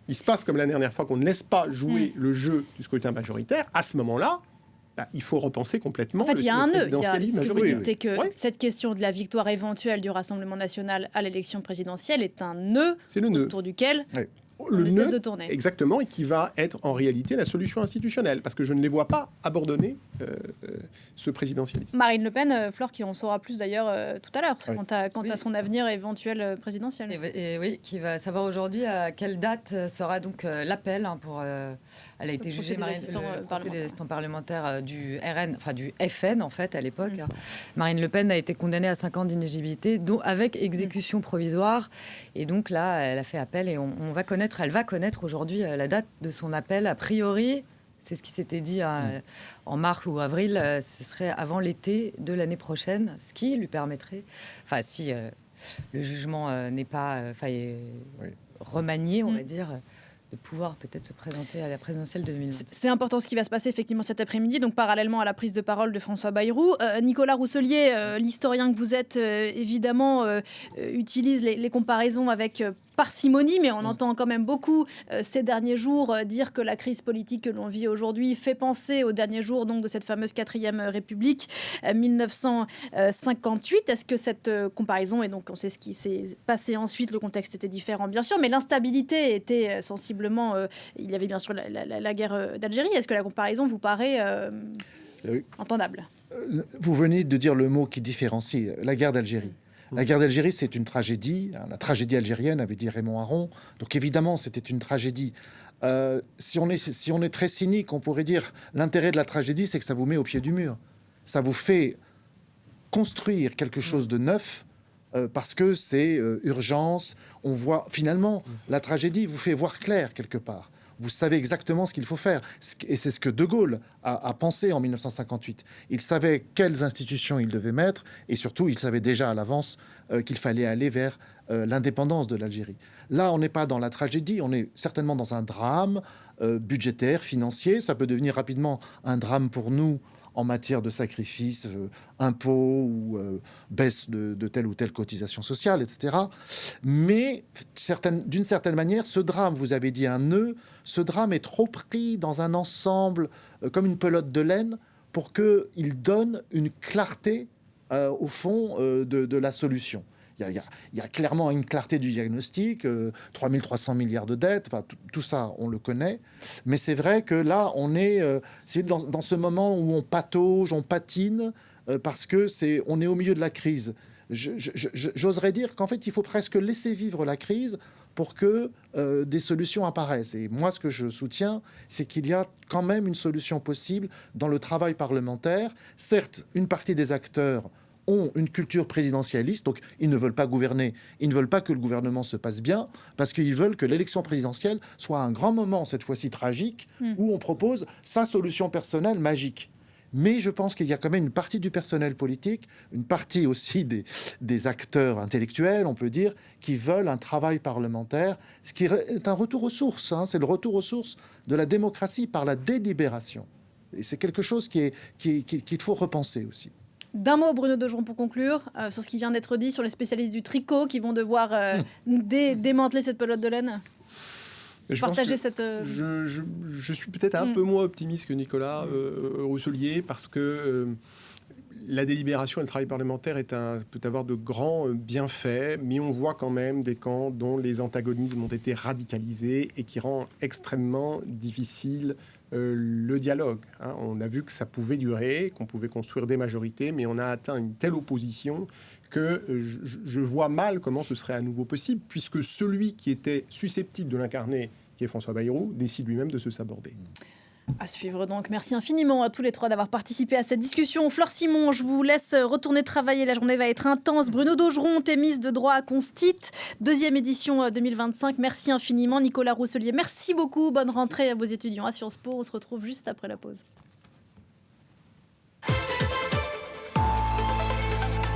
Speaker 2: il se passe comme la dernière fois qu'on ne laisse pas jouer le jeu du scrutin majoritaire, à ce moment-là, il faut repenser complètement
Speaker 1: en fait, il y a un nœud.
Speaker 2: présidentialisme
Speaker 1: Ce que vous
Speaker 2: majoritaire.
Speaker 1: dites, c'est que cette question de la victoire éventuelle du Rassemblement national à l'élection présidentielle est un nœud autour duquel on ne cesse de tourner.
Speaker 2: Exactement, et qui va être en réalité la solution institutionnelle, parce que je ne les vois pas abandonner ce présidentialisme.
Speaker 1: Marine Le Pen, Flore, qui en saura plus d'ailleurs tout à l'heure, quant à son avenir éventuel présidentiel.
Speaker 6: Et oui, qui va savoir aujourd'hui à quelle date sera donc l'appel pour... elle a été jugée, Marine, le Conseil des assistants parlementaires du RN, enfin du FN en fait à l'époque. Marine Le Pen a été condamnée à 5 ans d'inéligibilité, dont avec exécution provisoire. Et donc là, elle a fait appel et elle va connaître aujourd'hui la date de son appel. A priori, c'est ce qui s'était dit en mars ou avril, ce serait avant l'été de l'année prochaine, ce qui lui permettrait, si le jugement n'est pas remanié, on va dire, de pouvoir peut-être se présenter à la présidentielle de 2027.
Speaker 1: C'est important ce qui va se passer effectivement cet après-midi, donc parallèlement à la prise de parole de François Bayrou. Nicolas Rousselier, l'historien que vous êtes, évidemment, utilise les comparaisons avec parcimonie, mais on entend quand même beaucoup ces derniers jours dire que la crise politique que l'on vit aujourd'hui fait penser aux derniers jours donc, de cette fameuse 4e République, 1958. Est-ce que cette comparaison, et donc on sait ce qui s'est passé ensuite, le contexte était différent bien sûr, mais l'instabilité était sensiblement... il y avait bien sûr la guerre d'Algérie. Est-ce que la comparaison vous paraît entendable ?
Speaker 5: Vous venez de dire le mot qui différencie, la guerre d'Algérie. La guerre d'Algérie, c'est une tragédie. La tragédie algérienne, avait dit Raymond Aron. Donc évidemment, c'était une tragédie. Si on est très cynique, on pourrait dire l'intérêt de la tragédie, c'est que ça vous met au pied du mur. Ça vous fait construire quelque chose de neuf parce que c'est urgence. On voit finalement la tragédie vous fait voir clair quelque part. Vous savez exactement ce qu'il faut faire. Et c'est ce que De Gaulle a pensé en 1958. Il savait quelles institutions il devait mettre et surtout, il savait déjà à l'avance qu'il fallait aller vers l'indépendance de l'Algérie. Là, on n'est pas dans la tragédie, on est certainement dans un drame budgétaire, financier. Ça peut devenir rapidement un drame pour nous en matière de sacrifices, impôts ou baisse de telle ou telle cotisation sociale, etc. Mais d'une certaine manière, ce drame, vous avez dit un nœud, ce drame est trop pris dans un ensemble comme une pelote de laine pour qu'il donne une clarté au fond de la solution. Il y a clairement une clarté du diagnostic, 3300 milliards de dettes, enfin, tout ça, on le connaît. Mais c'est vrai que là, on est dans ce moment où on patauge, on patine, parce que on est au milieu de la crise. J'oserais dire qu'en fait, il faut presque laisser vivre la crise pour que des solutions apparaissent. Et moi, ce que je soutiens, c'est qu'il y a quand même une solution possible dans le travail parlementaire. Certes, une partie des acteurs ont une culture présidentialiste, donc ils ne veulent pas gouverner, ils ne veulent pas que le gouvernement se passe bien, parce qu'ils veulent que l'élection présidentielle soit un grand moment, cette fois-ci tragique, où on propose sa solution personnelle magique. Mais je pense qu'il y a quand même une partie du personnel politique, une partie aussi des acteurs intellectuels, on peut dire, qui veulent un travail parlementaire, ce qui est un retour aux sources, c'est le retour aux sources de la démocratie par la délibération. Et c'est quelque chose qu'il faut repenser aussi.
Speaker 1: D'un mot, Bruno Daugeron, pour conclure, sur ce qui vient d'être dit sur les spécialistes du tricot qui vont devoir démanteler cette pelote de laine.
Speaker 2: Je suis peut-être un peu moins optimiste que Nicolas Rousselier parce que la délibération et le travail parlementaire peut avoir de grands bienfaits, mais on voit quand même des camps dont les antagonismes ont été radicalisés et qui rend extrêmement difficile le dialogue. On a vu que ça pouvait durer, qu'on pouvait construire des majorités, mais on a atteint une telle opposition que je vois mal comment ce serait à nouveau possible, puisque celui qui était susceptible de l'incarner, qui est François Bayrou, décide lui-même de se saborder.
Speaker 1: À suivre donc. Merci infiniment à tous les trois d'avoir participé à cette discussion. Flore Simon, je vous laisse retourner travailler. La journée va être intense. Bruno Daugeron, thémiste de droit à Constit, 2e édition 2025. Merci infiniment. Nicolas Rousselier, merci beaucoup. Bonne rentrée à vos étudiants à Sciences Po. On se retrouve juste après la pause.